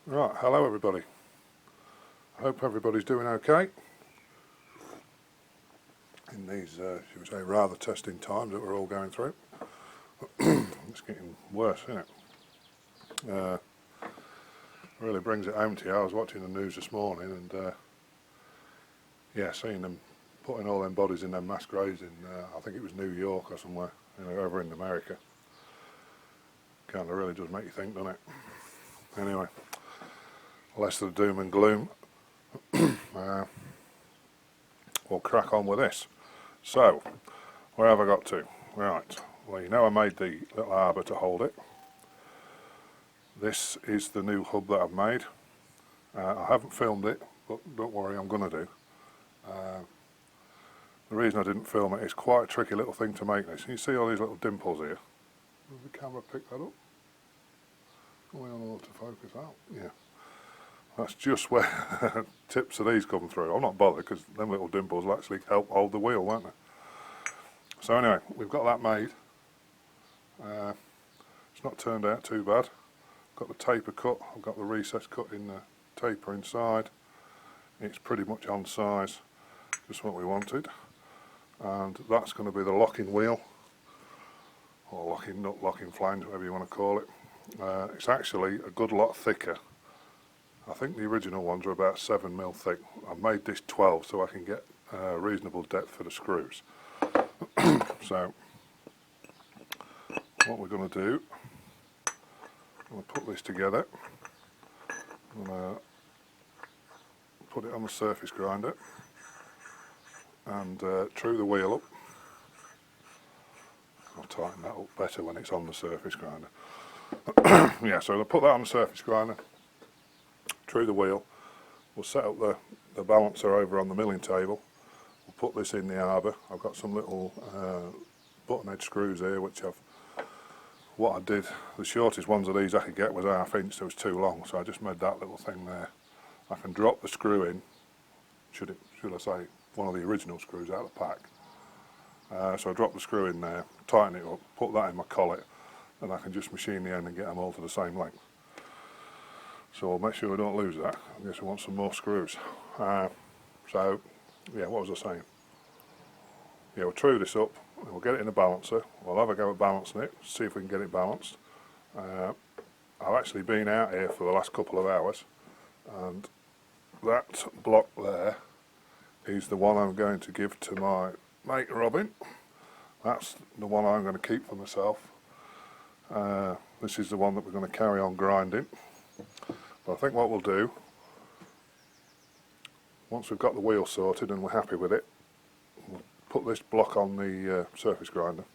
Right, hello everybody. I hope everybody's doing okay in these, should we say, rather testing times that we're all going through. It's getting worse, isn't it? Really brings it home to you. I was watching the news this morning and, seeing them putting all them bodies in them mass graves in, I think it was New York or somewhere, over in America. Kind of really does make you think, doesn't it? Anyway, less of the doom and gloom. We'll crack on with this. So, where have I got to? Right, well, I made the little arbour to hold it. This is the new hub that I've made. I haven't filmed it, but don't worry, I'm going to do. The reason I didn't film it is quite a tricky little thing to make this. You see all these little dimples here? Does the camera pick that up? We don't know what to focus out. Yeah. That's just where tips of these come through. I'm not bothered because them little dimples will actually help hold the wheel, won't they? So anyway, we've got that made. It's not turned out too bad. Got the taper cut, I've got the recess cut in the taper inside. It's pretty much on size, just what we wanted. And that's going to be the locking wheel, or locking nut, locking flange, whatever you want to call it. It's actually a good lot thicker. I think the original ones are about 7mm thick. I've made this 12 so I can get reasonable depth for the screws. So what we're going to do, I'm going to put this together. I'm going to put it on the surface grinder and true the wheel up. I'll tighten that up better when it's on the surface grinder. Yeah, so I'll put that on the surface grinder, true the wheel. We'll set up the balancer over on the milling table. We'll put this in the arbour. I've got some little button edge screws here, which what I did, the shortest ones of these I could get was 1/2 inch, so it was too long, so I just made that little thing there. I can drop the screw in, should I say, one of the original screws out of the pack. So I drop the screw in there, tighten it up, put that in my collet, and I can just machine the end and get them all to the same length. So we'll make sure we don't lose that. I guess we want some more screws. So, yeah, what was I saying? Yeah, we'll true this up, and we'll get it in a balancer. We'll have a go at balancing it, see if we can get it balanced. I've actually been out here for the last couple of hours, and that block there is the one I'm going to give to my mate Robin. That's the one I'm going to keep for myself. This is the one that we're going to carry on grinding. But I think what we'll do, once we've got the wheel sorted and we're happy with it, we'll put this block on the surface grinder.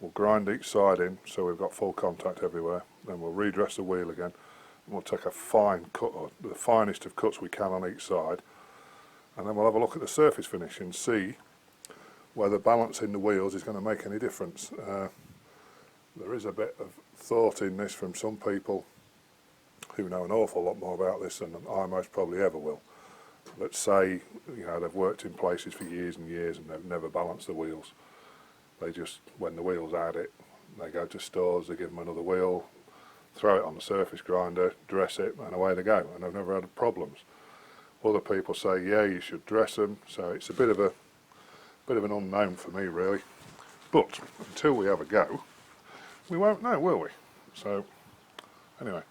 We'll grind each side in so we've got full contact everywhere. Then we'll redress the wheel again. And we'll take a fine cut, or the finest of cuts we can on each side. And then we'll have a look at the surface finish and see whether balancing the wheels is going to make any difference. There is a bit of thought in this from some people who know an awful lot more about this than I most probably ever will. Let's say, they've worked in places for years and years and they've never balanced the wheels. They just, when the wheel's at it, they go to stores, they give them another wheel, throw it on the surface grinder, dress it, and away they go, and they've never had problems. Other people say, yeah, you should dress them, so it's a bit of an unknown for me, really. But until we have a go, we won't know, will we? So, anyway,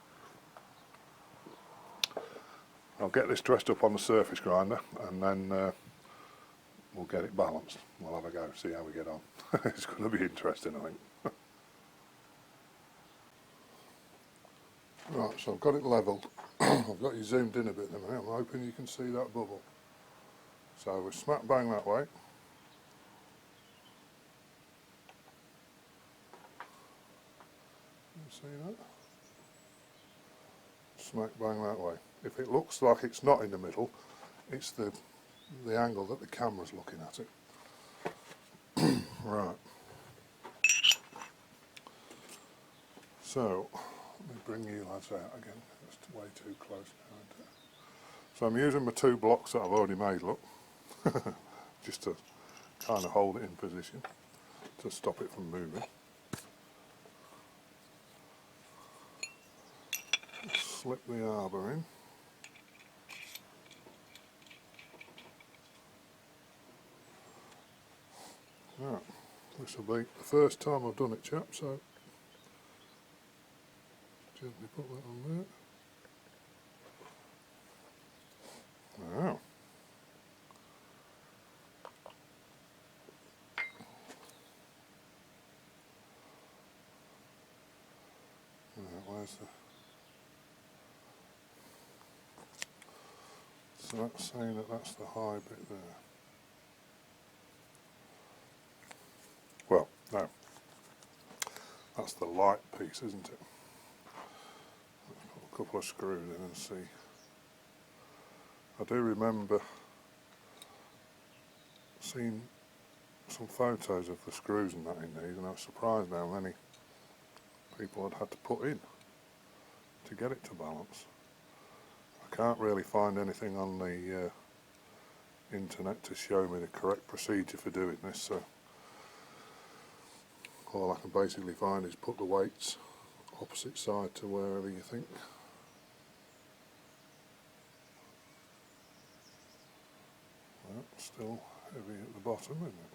I'll get this dressed up on the surface grinder, and then we'll get it balanced. We'll have a go, see how we get on. It's going to be interesting, I think. Right, so I've got it levelled. I've got you zoomed in a bit there, mate. I'm hoping you can see that bubble. So we're smack bang that way. You see that? Smack bang that way. If it looks like it's not in the middle, it's the angle that the camera's looking at it. Right. So, let me bring you lads out again. It's way too close now. So I'm using my 2 blocks that I've already made, look. Just to kind of hold it in position, to stop it from moving. slip the Arbour in. Right, this will be the first time I've done it, chaps, so gently put that on there. Now, where's the... So that's saying that that's the high bit there. Well, no, that's the light piece, isn't it? Let's put a couple of screws in and see. I do remember seeing some photos of the screws and that in these, and I was surprised how many people had to put in to get it to balance. I can't really find anything on the internet to show me the correct procedure for doing this, so all I can basically find is put the weights opposite side to wherever you think. Well, still heavy at the bottom, isn't it?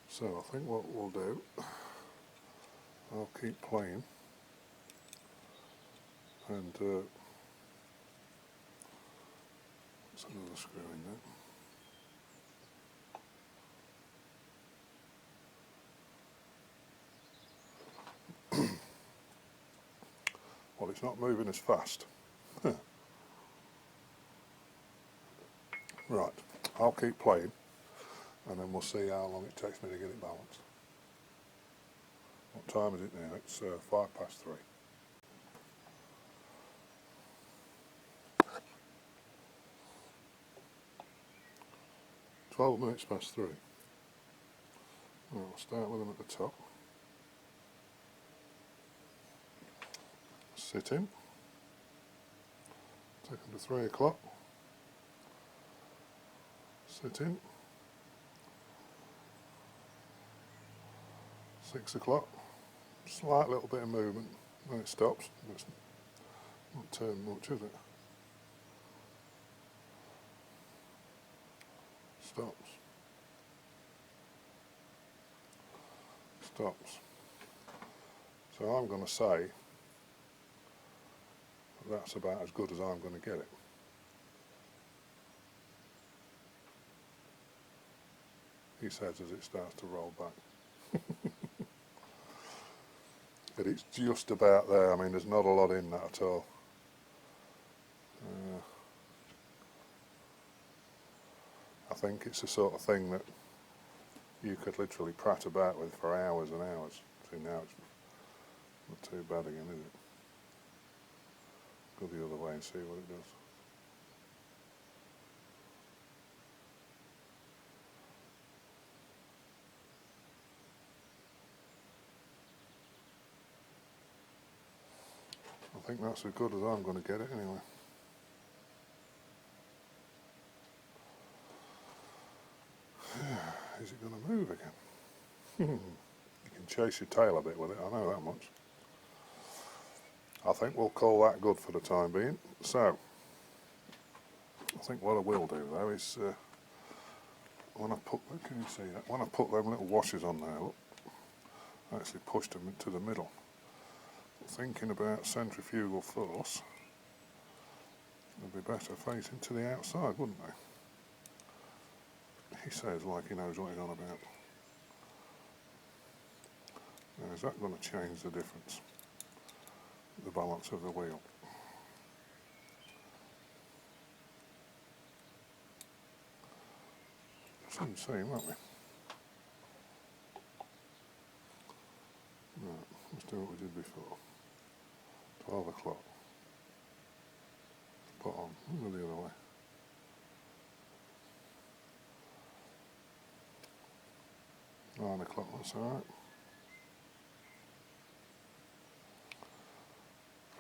So I think what we'll do, I'll keep playing and there's another screw in there. Well, it's not moving as fast. Right, I'll keep playing and then we'll see how long it takes me to get it balanced. What time is it now? It's 3:05. 12 minutes past 3. Right, we'll start with them at the top. Sit in. Take them to 3 o'clock. Sit in. 6 o'clock. Slight little bit of movement, then it stops. It's not turned much, is it? Stops. Stops. So I'm going to say that's about as good as I'm going to get it. He says as it starts to roll back. But it's just about there. I mean, there's not a lot in that at all. I think it's the sort of thing that you could literally prat about with for hours and hours. See, now it's not too bad again, is it? Go the other way and see what it does. I think that's as good as I'm going to get it anyway. Is it going to move again? You can chase your tail a bit with it, I know that much. I think we'll call that good for the time being. So, I think what I will do though is, when I put, can you see that? When I put them little washers on there, look, I actually pushed them into the middle. Thinking about centrifugal force, it'd be better facing to the outside, wouldn't they? He says like he knows what he's on about. Now is that going to change the difference? The balance of the wheel. Soon see, won't we? Right, let's do what we did before. 12 o'clock. Put on, go the other way. Nine o'clock, that's alright.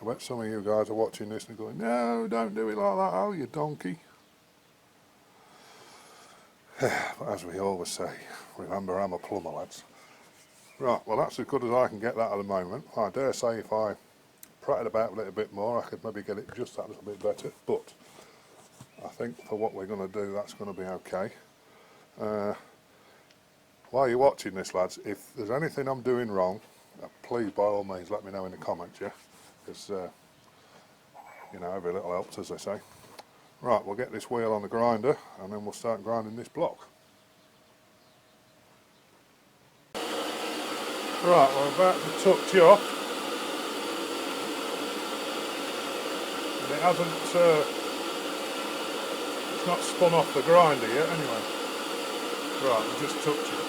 I bet some of you guys are watching this and going, no, don't do it like that, oh you donkey. But as we always say, remember I'm a plumber, lads. Right, well that's as good as I can get that at the moment. I dare say if I pratted about with it a bit more, I could maybe get it just that little bit better, but I think for what we're going to do, that's going to be okay. While you're watching this, lads, if there's anything I'm doing wrong, please by all means let me know in the comments, yeah? Because, you know, every little helps, as they say. Right, we'll get this wheel on the grinder and then we'll start grinding this block. Right, we're about to touch off. And it hasn't, it's not spun off the grinder yet anyway. Right, we're just touching.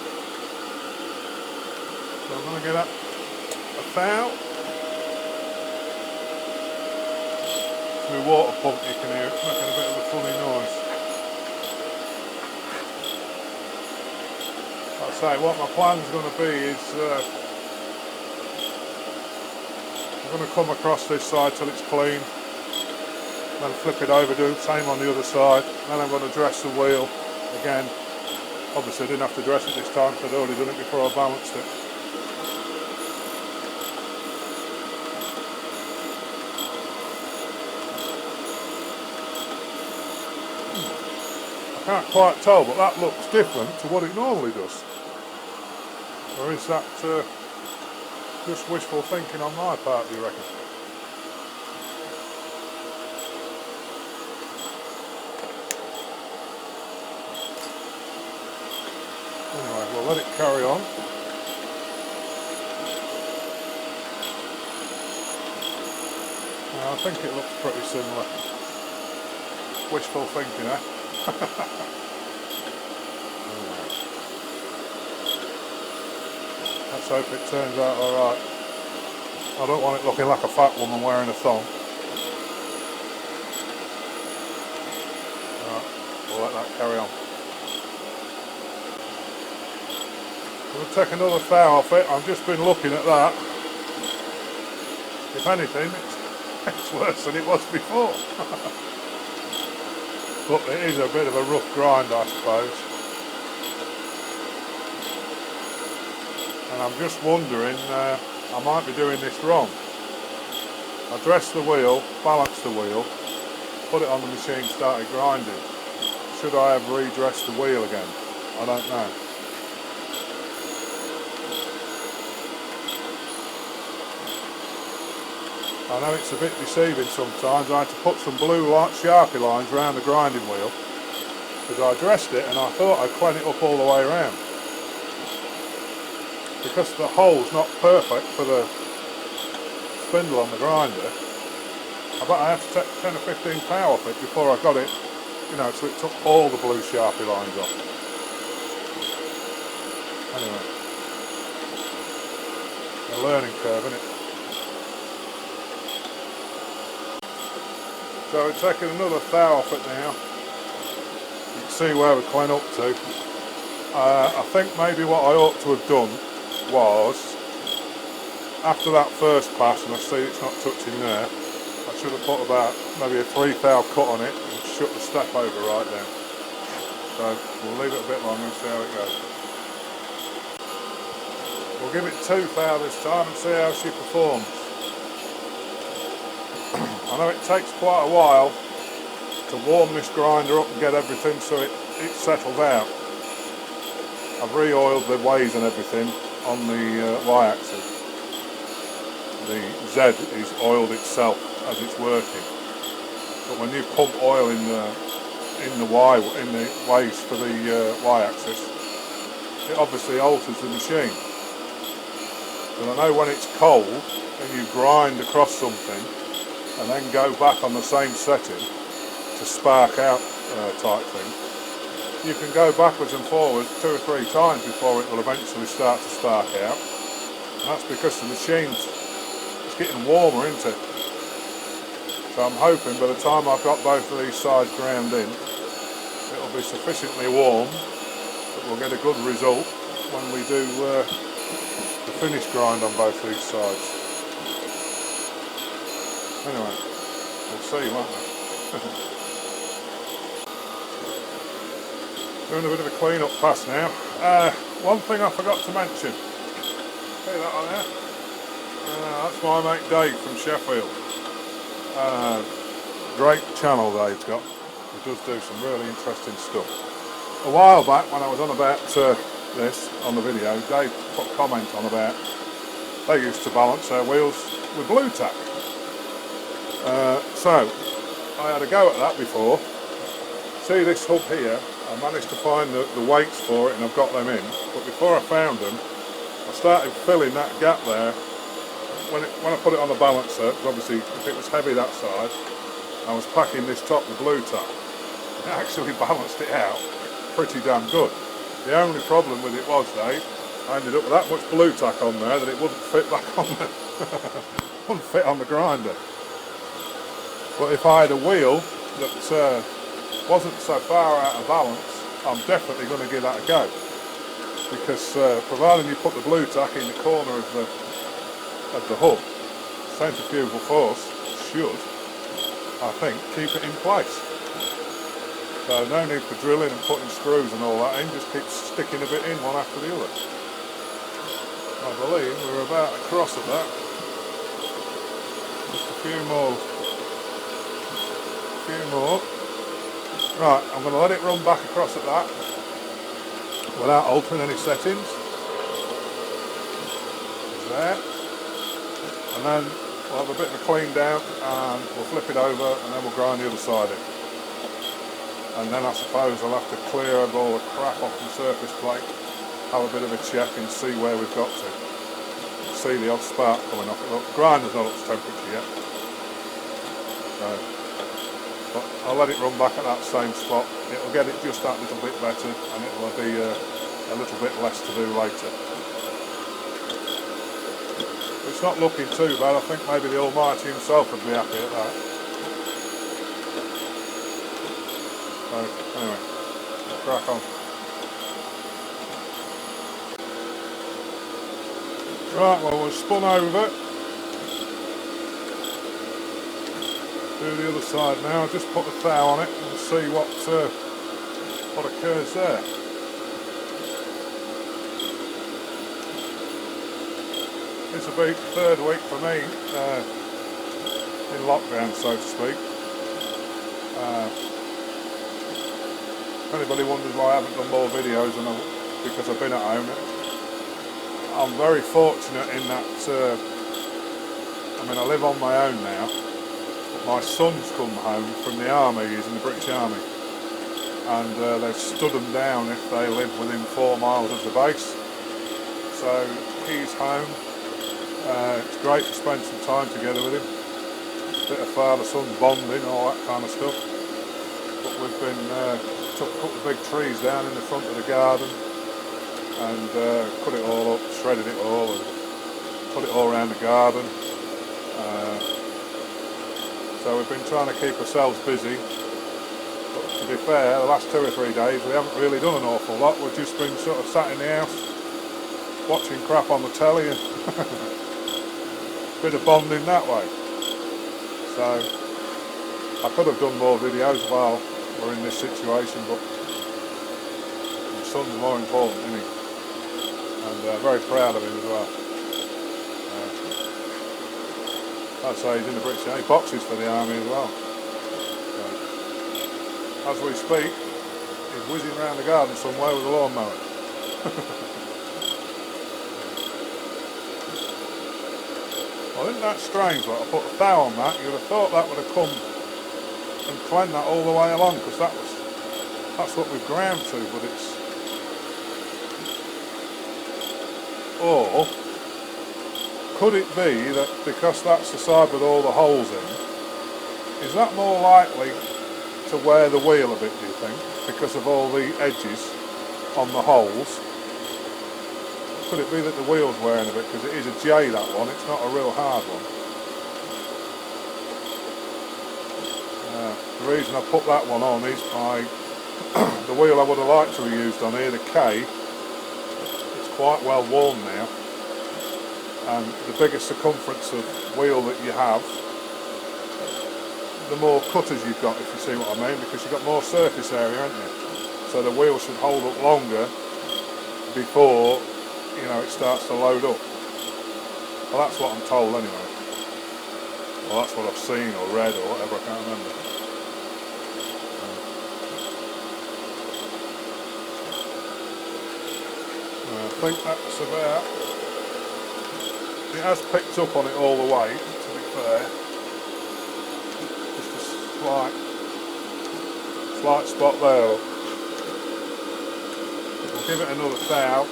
So I'm going to get up a foul. Through water pump you can hear it's making a bit of a funny noise. Like I say, what my plan's going to be is I'm going to come across this side till it's clean, then flip it over, do the same on the other side, then I'm going to dress the wheel again. Obviously I didn't have to dress it this time because I'd already done it before I balanced it. I can't quite tell, but that looks different to what it normally does. Or is that just wishful thinking on my part, do you reckon? Anyway, we'll let it carry on. I think it looks pretty similar. Wishful thinking, eh? Let's hope it turns out alright. I don't want it looking like a fat woman wearing a thong. Alright, we'll let that carry on. We'll take another foul off it. I've just been looking at that. If anything, it's worse than it was before. But it is a bit of a rough grind, I suppose. And I'm just wondering, I might be doing this wrong. I dressed the wheel, balanced the wheel, put it on the machine, started grinding. Should I have redressed the wheel again? I don't know. I know it's a bit deceiving sometimes. I had to put some blue Sharpie lines around the grinding wheel because I dressed it and I thought I'd clean it up all the way around. Because the hole's not perfect for the spindle on the grinder, I bet I had to take 10 or 15 power off it before I got it, you know, so it took all the blue Sharpie lines off. Anyway, a learning curve, isn't it? So we're taking another thou off it now. You can see where we're clean up to. I think maybe what I ought to have done was, after that first pass, and I see it's not touching there, I should have put about maybe a 3 thou cut on it and shut the step over right down. So we'll leave it a bit longer and see how it goes. We'll give it 2 thou this time and see how she performs. I know it takes quite a while to warm this grinder up and get everything so it settles out. I've re-oiled the ways and everything on the y-axis. The Z is oiled itself as it's working. But when you pump oil in the ways for the y-axis, it obviously alters the machine. But I know when it's cold and you grind across something and then go back on the same setting to spark out type thing, you can go backwards and forwards 2 or 3 times before it will eventually start to spark out. And that's because the machine's getting warmer, isn't it? So I'm hoping by the time I've got both of these sides ground in, it'll be sufficiently warm that we'll get a good result when we do the finish grind on both these sides. Anyway, we'll see, won't we? Doing a bit of a clean up pass now. One thing I forgot to mention. See that on there? That's my mate Dave from Sheffield. Great channel Dave's got. He does do some really interesting stuff. A while back when I was on about this on the video, Dave put a comment on about they used to balance their wheels with blue tack. So I had a go at that before. See this hub here, I managed to find the weights for it and I've got them in, but before I found them I started filling that gap there. When I put it on the balancer, because obviously if it was heavy that side, I was packing this top with blue tack. It actually balanced it out pretty damn good. The only problem with it was, Dave, I ended up with that much blue tack on there that it wouldn't fit back on the wouldn't fit on the grinder. But if I had a wheel that wasn't so far out of balance, I'm definitely going to give that a go. Because providing you put the blue tack in the corner of the hub, centrifugal force should, I think, keep it in place. So no need for drilling and putting screws and all that in, just keep sticking a bit in one after the other. I believe we're about across at that. Just a few more. Right, I'm going to let it run back across at that without altering any settings. There. And then we'll have a bit of a clean down and we'll flip it over and then we'll grind the other side in. And then I suppose I'll have to clear all the crap off the surface plate, have a bit of a check and see where we've got to. See the odd spark coming off it. Look, the grinder's not up to temperature yet. But I'll let it run back at that same spot. It'll get it just that little bit better and it'll be a little bit less to do later. It's not looking too bad. I think maybe the Almighty himself would be happy at that. So anyway, we'll crack on. Right, well we've spun over. Do the other side now. I'll just put the thou on it and see what occurs there. This will be the third week for me in lockdown, so to speak. If anybody wonders why I haven't done more videos because I've been at home, I'm very fortunate in that, I live on my own now. My son's come home from the army, he's in the British Army, and they've stood them down if they live within 4 miles of the base. So he's home. It's great to spend some time together with him. Bit of father-son bonding, all that kind of stuff. But we've been took a couple of big trees down in the front of the garden and cut it all up, shredded it all, and put it all around the garden. So we've been trying to keep ourselves busy, but to be fair, the last 2 or 3 days we haven't really done an awful lot. We've just been sort of sat in the house, watching crap on the telly and bit of bonding that way. So I could have done more videos while we're in this situation, but my son's more important, isn't he? And very proud of him as well. I'd say he's in the British Army. He boxes for the army as well. So, as we speak, he's whizzing around the garden somewhere with a lawnmower. Well, isn't that strange? Like, I put a thou on that. You'd have thought that would have come and cleaned that all the way along, because that's what we've ground to. But it's, or could it be that because that's the side with all the holes in, is that more likely to wear the wheel a bit, do you think, because of all the edges on the holes? Could it be that the wheel's wearing a bit, because it is a J, that one, it's not a real hard one. The reason I put that one on is the wheel I would have liked to have used on here, the K, it's quite well worn now. And the bigger circumference of wheel that you have, the more cutters you've got, if you see what I mean, because you've got more surface area, haven't you? So the wheel should hold up longer before, it starts to load up. Well, that's what I'm told anyway. Well, that's what I've seen or read or whatever, I can't remember. I think that's about... It has picked up on it all the way, to be fair. Just a slight spot there. We'll give it another thou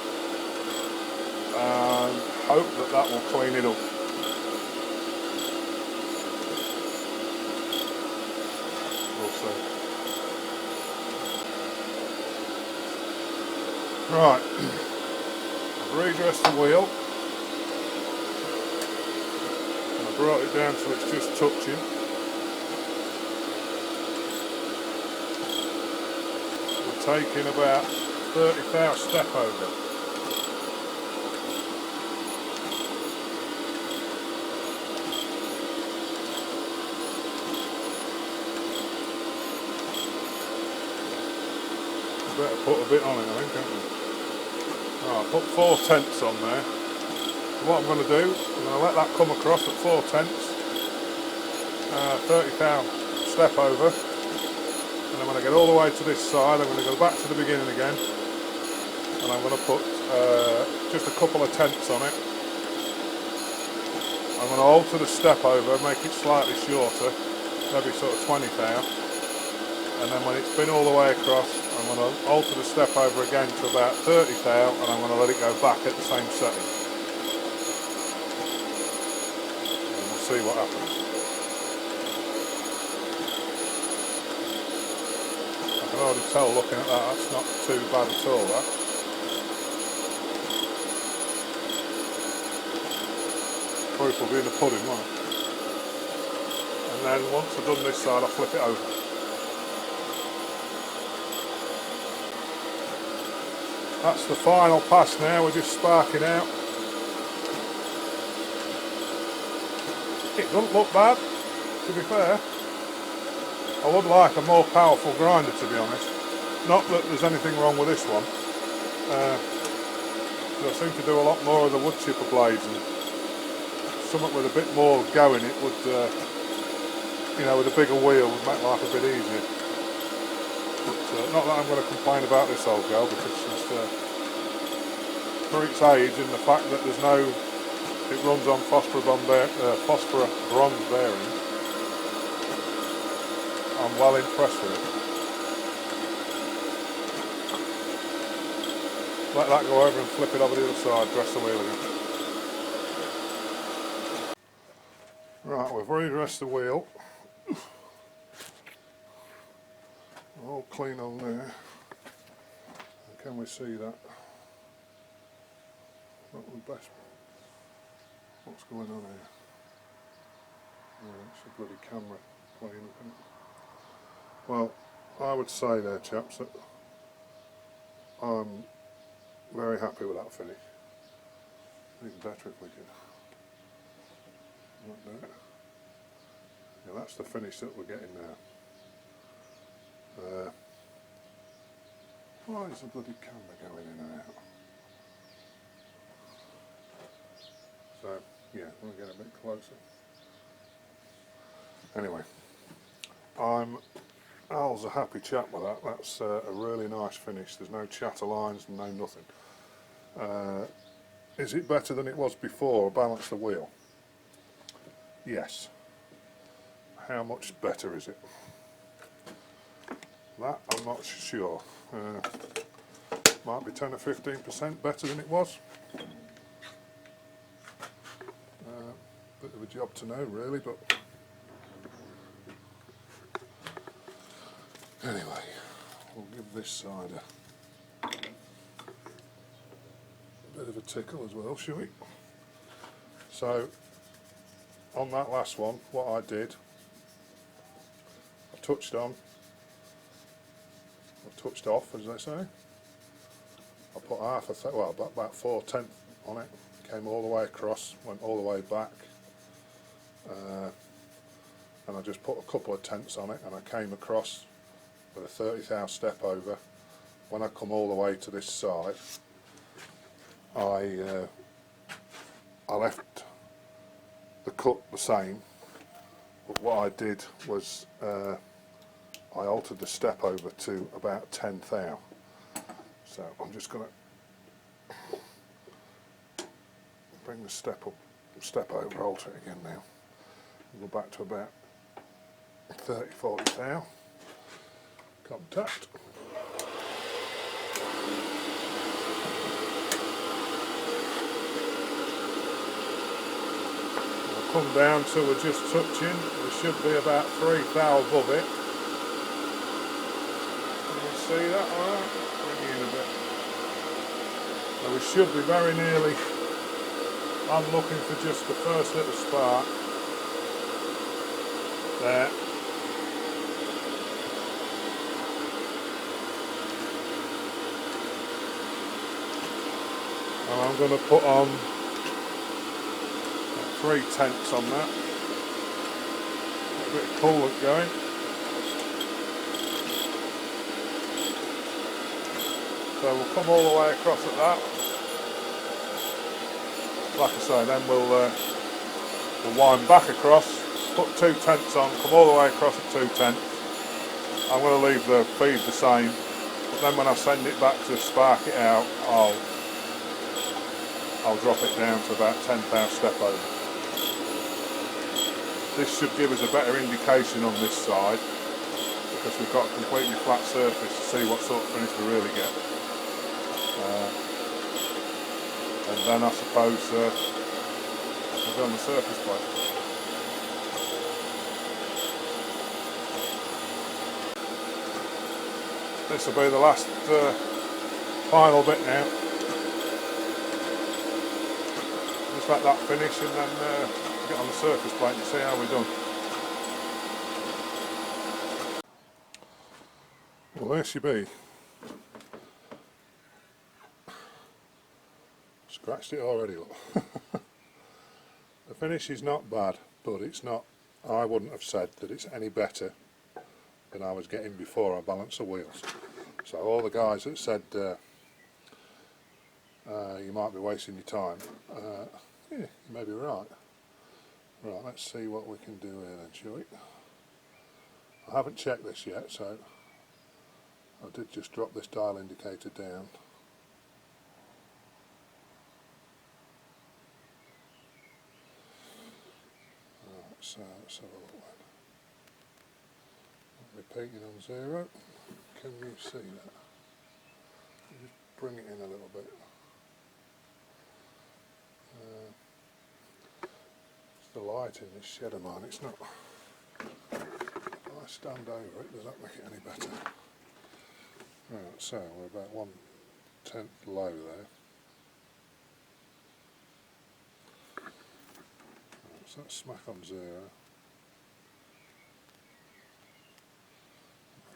and hope that that will clean it up. We'll see. Right, I've redressed the wheel. I brought it down so it's just touching. We're taking about 30,000 step over. Better put a bit on it, I think, haven't we? Right, put 4/10 on there. What I'm going to do, I'm going to let that come across at 4/10, 30,000 step over, and then when I get all the way to this side, I'm going to go back to the beginning again, and I'm going to put just a couple of tenths on it. I'm going to alter the step over, make it slightly shorter, maybe sort of 20 thou, and then when it's been all the way across, I'm going to alter the step over again to about 30 thou, and I'm going to let it go back at the same setting. And we'll see what happens. I can already tell looking at that, that's not too bad at all, that. Proof will be in the pudding, won't it? And then once I've done this side, I'll flip it over. That's the final pass now, we're just sparking out. It doesn't look bad, to be fair. I would like a more powerful grinder, to be honest. Not that there's anything wrong with this one. I seem to do a lot more of the wood chipper blades, and something with a bit more go in it would, you know, with a bigger wheel would make life a bit easier. But not that I'm going to complain about this old girl, because she's, for its age and the fact that there's no, it runs on phosphor bronze bearing, I'm well impressed with it. Let that go over and flip it over the other side, dress the wheel again. Right, we've redressed the wheel. All clean on there. Can we see that? Not the best. What's going on here? Oh, it's a bloody camera playing up in it. Well, I would say there, chaps, that I'm very happy with that finish. Even better if we could. Like that. Yeah, that's the finish that we're getting now. Why is the bloody camera going in and out? So, yeah, we'll get a bit closer. Anyway, Al's a happy chap with that. That's a really nice finish. There's no chatter lines, no nothing. Is it better than it was before, balance the wheel? Yes. How much better is it? That I'm not sure. Might be 10 or 15% better than it was. Bit of a job to know, really, but anyway, we'll give this side a bit of a tickle as well, shall we? So, on that last one, what I did, I touched on, I touched off, as they say. I put half a, well, about 4/10 on it, came all the way across, went all the way back, and I just put a couple of tenths on it, and I came across with a 30,000 step over. When I come all the way to this side, I left the cut the same, but what I did was I altered the step over to about 10 thou. So I'm just going to bring the step over, alter it again now. Go back to about 30-40 thou. Contact. We'll come down till we're just touching. We should be about 3 thou above it. Can you see that? Alright, bring it in a bit. So we should be very nearly. I'm looking for just the first little spark. There. And I'm going to put on 3/10 on that. A bit of coolant going. So we'll come all the way across at that. Like I say, then we'll wind back across, put 2/10 on, come all the way across at 2/10. I'm going to leave the feed the same, but then when I send it back to spark it out, I'll drop it down to about 10 thou step over. This should give us a better indication on this side, because we've got a completely flat surface to see what sort of finish we really get. And then I suppose we'll go on the surface plate. This will be the last final bit now. Just let that finish and then get on the surface plate and see how we're done. Well, there she be. Scratched it already, look. The finish is not bad, but it's not, I wouldn't have said that it's any better than I was getting before I balanced the wheels. So all the guys that said you might be wasting your time, yeah, you may be right. Right, let's see what we can do here then, shall we? I haven't checked this yet, so I did just drop this dial indicator down. So let's have a look then. Repeating on 0. Can you see that? Just bring it in a little bit. It's the light in this shed of mine. It's not. If I stand over it, does that make it any better? Right, so we're about 1/10 low there. So that's smack on 0.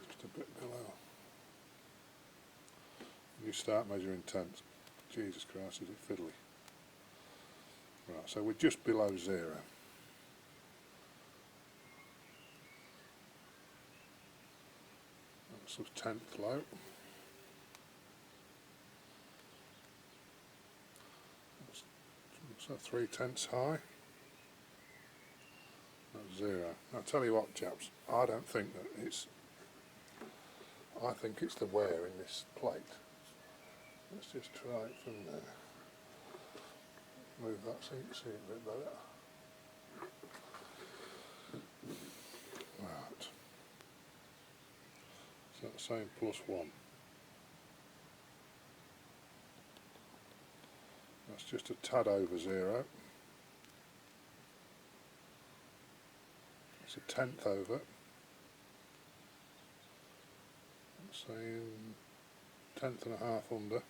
Just a bit below. You start measuring tenths. Jesus Christ, is it fiddly? Right, so we're just below 0. That's a 10th low. So 3/10 high. That's 0. I'll tell you what, chaps, I don't think that it's, I think it's the wear in this plate. Let's just try it from there. Move that so you can see it a bit better. Right. So that's saying +1. That's just a tad over 0. It's a 10th over. That's saying 10th and a half under.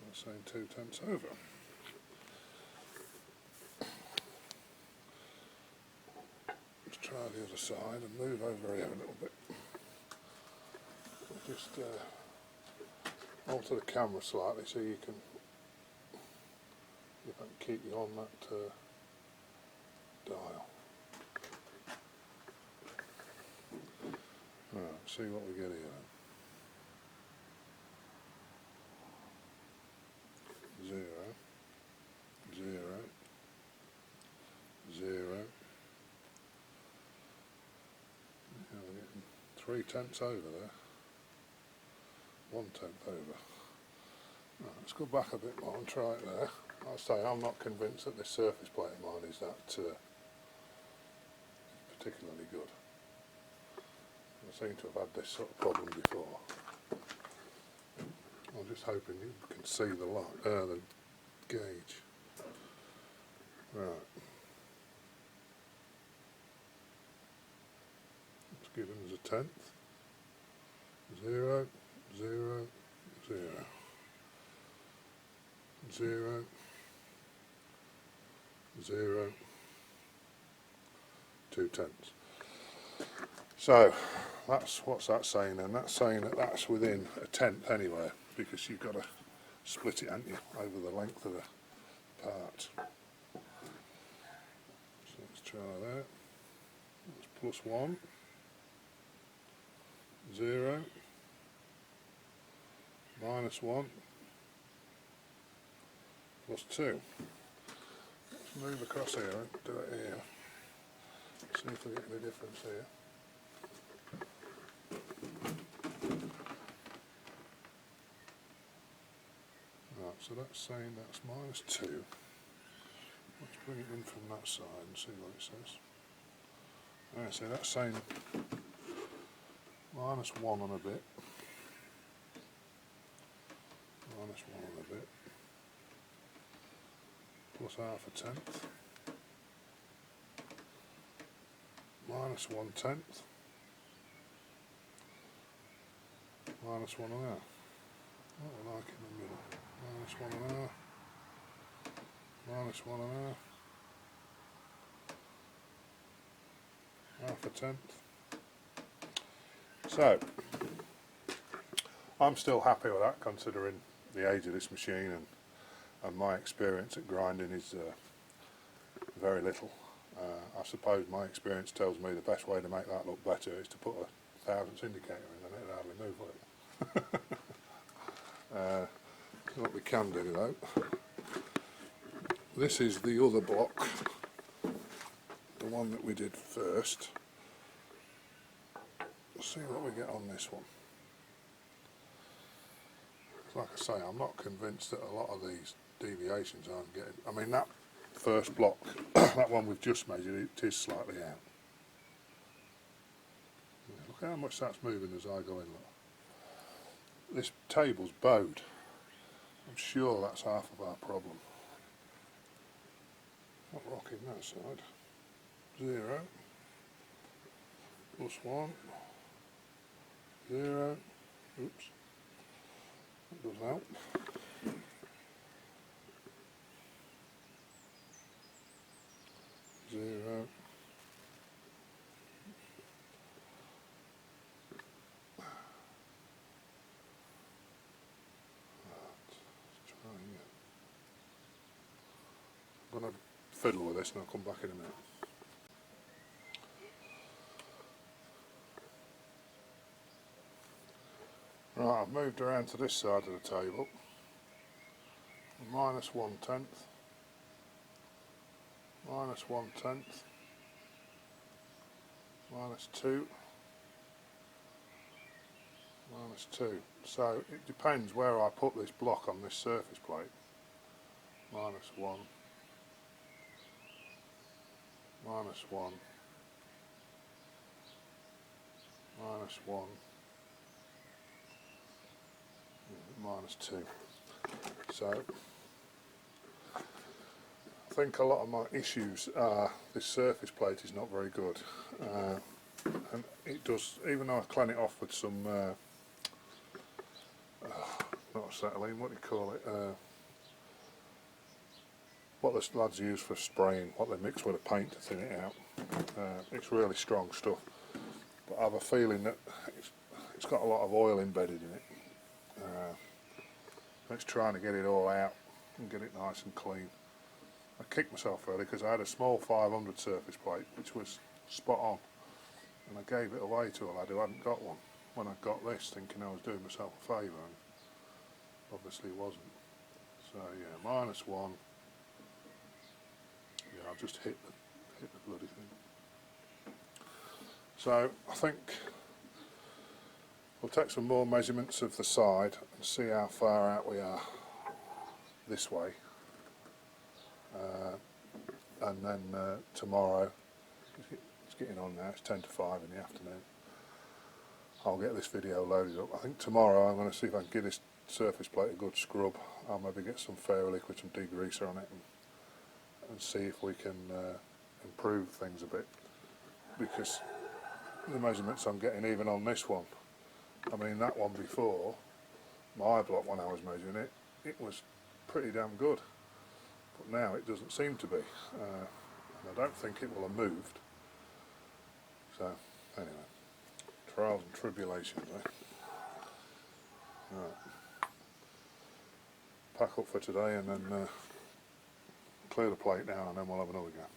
That's saying 2/10 over. Let's try the other side and move over here a little bit. Just alter the camera slightly so you can keep you on that dial. Right, see what we get here then. 0, 0, 3/10 over there. 1/10 over. Right, let's go back a bit more and try it there. I'll say I'm not convinced that this surface plate of mine is that particularly good. I seem to have had this sort of problem before. I'm just hoping you can see the light, the gauge. Right. Let's give him as a 10th. 0, 0, 0. 0, 0, 2/10. So what's that saying then? That's saying that that's within a 1/10 anyway, because you've got to split it, haven't you, over the length of the part. So let's try that. That's +1, 0, -1, +2. Let's move across here and do it here. See if we get any difference here. Right, so that's saying that's -2. Let's bring it in from that side and see what it says. Right, so that's saying -1 on a bit. -1 on a bit. Plus ½ -1/10, -1.5. What I like in the middle. -1.5, -1.5, ½ So I'm still happy with that, considering the age of this machine and my experience at grinding is very little. I suppose my experience tells me the best way to make that look better is to put a thousandths indicator in, and it'll hardly move, will it? What we can do though, this is the other block, the one that we did first. Let's see what we get on this one. Like I say, I'm not convinced that a lot of these deviations aren't getting. I mean, that first block, that one we've just measured, it is slightly out. Yeah, look how much that's moving as I go in. Look. This table's bowed. I'm sure that's half of our problem. Not rocking that side. 0, +1, 0. Oops. That does help. Zero. Let's try again. I'm going to fiddle with this and I'll come back in a minute. Right, I've moved around to this side of the table. -1/10, -1/10, -2, -2. So it depends where I put this block on this surface plate. -1, -1, -1, -2. So I think a lot of my issues are this surface plate is not very good, and it does, even though I clean it off with some not acetylene, what do you call it, what the lads use for spraying, what they mix with a paint to thin it out. It's really strong stuff, but I have a feeling that it's got a lot of oil embedded in it. Let's try to get it all out and get it nice and clean. I kicked myself really because I had a small 500 surface plate which was spot on, and I gave it away to a lad who hadn't got one when I got this, thinking I was doing myself a favour, and obviously wasn't. So yeah, -1. Yeah, I've just hit the bloody thing. So I think We'll take some more measurements of the side and see how far out we are this way, and then tomorrow, it's getting on now, it's 10 to 5 in the afternoon, I'll get this video loaded up. I think tomorrow I'm going to see if I can give this surface plate a good scrub. I'll maybe get some ferroliquid, some degreaser on it, and see if we can improve things a bit, because the measurements I'm getting even on this one, I mean that one before, my block when I was measuring it, it was pretty damn good, but now it doesn't seem to be, and I don't think it will have moved. So anyway, trials and tribulations, eh? Right. Pack up for today and then clear the plate down, and then we'll have another go.